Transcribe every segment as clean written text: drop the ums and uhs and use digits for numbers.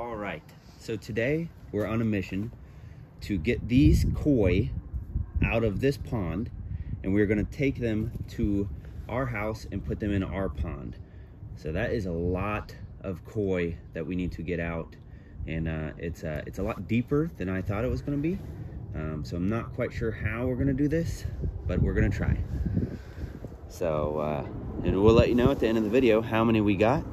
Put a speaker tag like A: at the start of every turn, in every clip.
A: All right, so today we're on a mission to get these koi out of this pond, and we're gonna take them to our house and put them in our pond. So that is a lot of koi that we need to get out, and it's a lot deeper than I thought it was gonna be. So I'm not quite sure how we're gonna do this, but we're gonna try. So, and we'll let you know at the end of the video how many we got,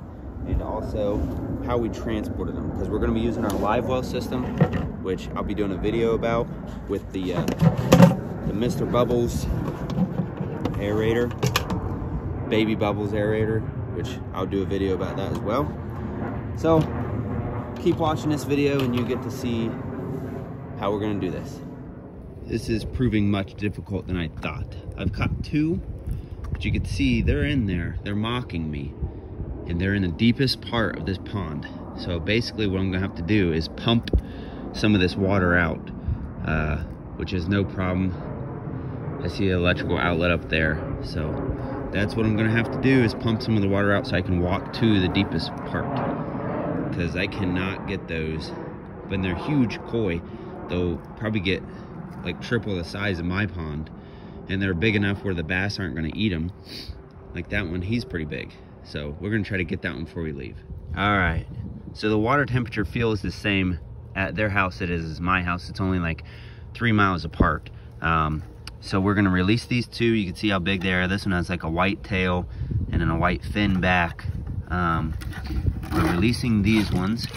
A: and also how we transported them, because we're going to be using our live well system, which I'll be doing a video about with the Mr. Bubbles aerator, Baby Bubbles aerator, which I'll do a video about that as well. So keep watching this video and you get to see how we're going to do this. This is proving much difficult than I thought. I've caught two, but you can see they're in there, they're mocking me. And they're in the deepest part of this pond. So basically what I'm gonna have to do is pump some of this water out, which is no problem. I see an electrical outlet up there. So that's what I'm gonna have to do, is pump some of the water out so I can walk to the deepest part. Because I cannot get those. When they're huge koi, they'll probably get like triple the size of my pond. And they're big enough where the bass aren't gonna eat them. Like that one, he's pretty big. So we're gonna try to get that one before we leave. All right, so the water temperature feels the same at their house it is as my house. It's only like 3 miles apart. So we're gonna release these two. You can see how big they are. This one has like a white tail and then a white fin back. We're releasing these ones.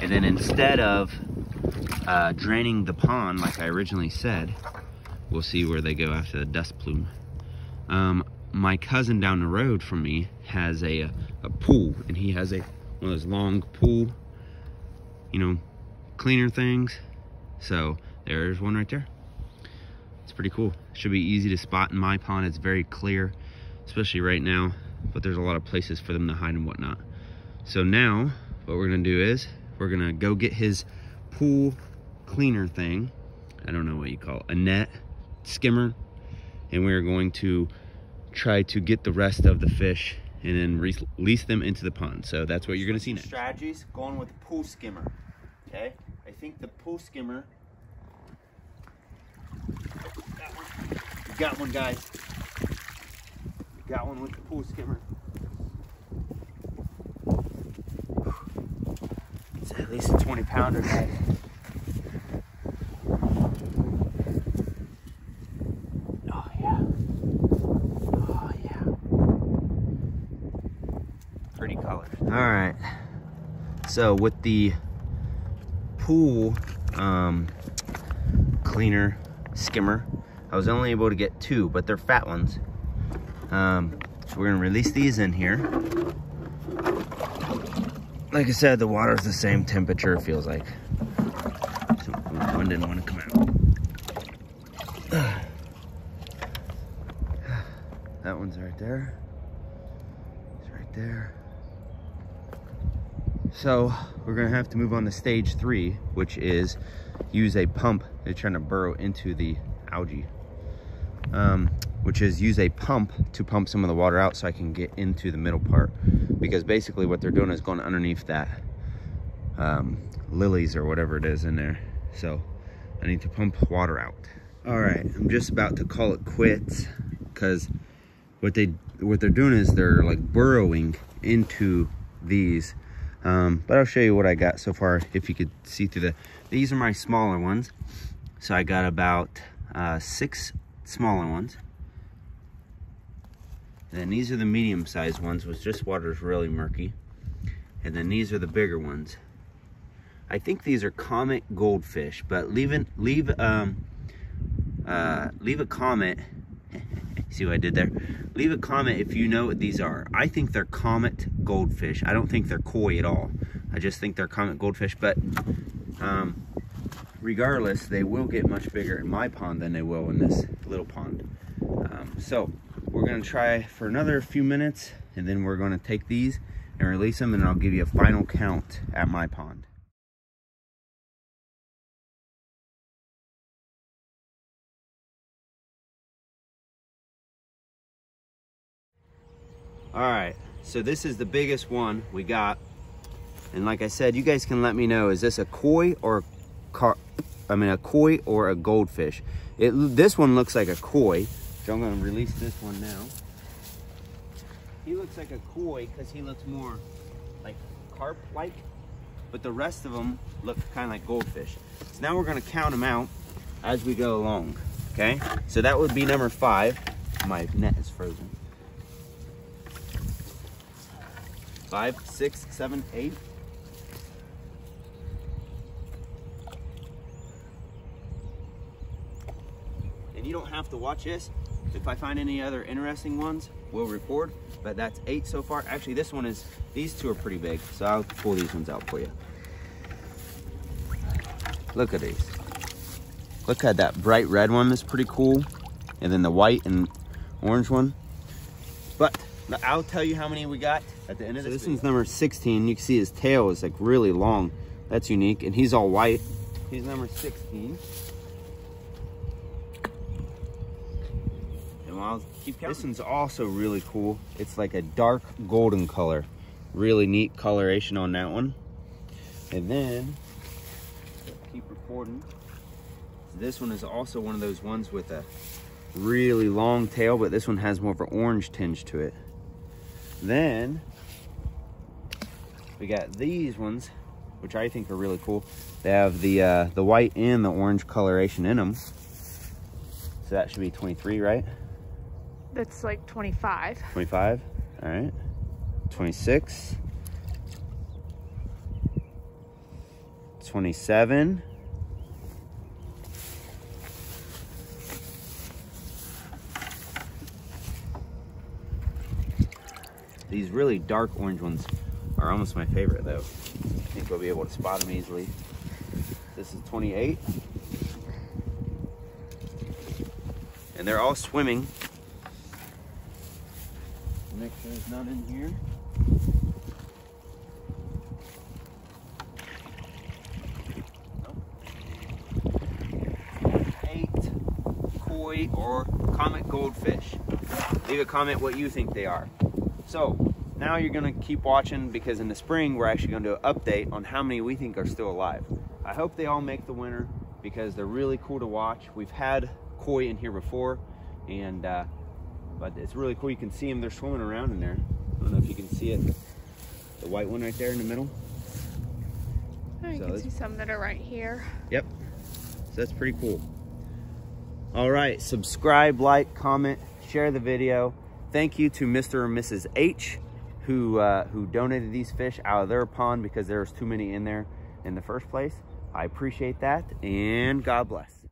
A: And then instead of draining the pond like I originally said, we'll see where they go after the dust plume. My cousin down the road from me has a pool, and he has one of those long pool, cleaner things. So there's one right there. It's pretty cool. Should be easy to spot in my pond. It's very clear, especially right now, but there's a lot of places for them to hide and whatnot. So now what we're gonna do is we're gonna go get his pool cleaner thing. I don't know what you call it, a net skimmer, and we're going to try to get the rest of the fish and then release them into the pond. So that's what you're gonna see next. Strategies going with the pool skimmer. Okay, I think the pool skimmer. Got one, guys. Got one with the pool skimmer. It's at least a 20-pounder, guys. Pretty color. All right, so with the pool cleaner skimmer, I was only able to get two, but they're fat ones. So we're gonna release these in here. Like I said, the water's the same temperature, it feels like. So one didn't want to come out. That one's right there. It's right there. So we're gonna have to move on to stage 3, which is use a pump. They're trying to burrow into the algae, which is use a pump to pump some of the water out so I can get into the middle part, because basically what they're doing is going underneath that lilies or whatever it is in there. So I need to pump water out. All right, I'm just about to call it quits, because what they're doing is they're like burrowing into these. But I'll show you what I got so far, if you could see through these are my smaller ones. So I got about 6 smaller ones. And then these are the medium-sized ones, which this water's really murky. And then these are the bigger ones. I think these are comet goldfish, but leave a comment. See what I did there? Leave a comment if you know what these are. I think they're comet goldfish. I don't think they're koi at all. I just think they're comet goldfish, but regardless, they will get much bigger in my pond than they will in this little pond. So we're gonna try for another few minutes, and then we're gonna take these and release them, and I'll give you a final count at my pond. All right, so this is the biggest one we got. And like I said, you guys can let me know, is this a koi or a koi or a goldfish? This one looks like a koi, so I'm gonna release this one now. He looks like a koi because he looks more like carp-like, but the rest of them look kind of like goldfish. So now we're gonna count them out as we go along, okay? So that would be number 5. My net is frozen. 5, 6, 7, 8. And you don't have to watch this. If I find any other interesting ones, we'll record, but that's 8 so far. Actually, these 2 are pretty big, so I'll pull these ones out for you. Look at these. Look at that bright red one, that's pretty cool. And then the white and orange one. But I'll tell you how many we got at the end of this. This one's number 16. You can see his tail is like really long. That's unique, and he's all white. He's number 16. And I'll keep counting. This one's also really cool. It's like a dark golden color. Really neat coloration on that one. And then, keep recording. This one is also one of those ones with a really long tail, but this one has more of an orange tinge to it. Then we got these ones, which I think are really cool. They have the white and the orange coloration in them. So that should be 23, right?
B: That's like 25.
A: 25, all right. 26. 27. These really dark orange ones are almost my favorite though. I think we'll be able to spot them easily. This is 28. And they're all swimming. Make sure there's none in here. Nope. 8 koi or comet goldfish. Leave a comment what you think they are. So now you're gonna keep watching, because in the spring we're actually gonna do an update on how many we think are still alive. I hope they all make the winter because they're really cool to watch. We've had koi in here before, and but it's really cool. You can see them, they're swimming around in there. I don't know if you can see it, the white one right there in the middle.
B: Oh, you can see some that are right here.
A: Yep, so that's pretty cool. All right, subscribe, like, comment, share the video. Thank you to Mr. and Mrs. H who donated these fish out of their pond because there was too many in there in the first place. I appreciate that, and God bless.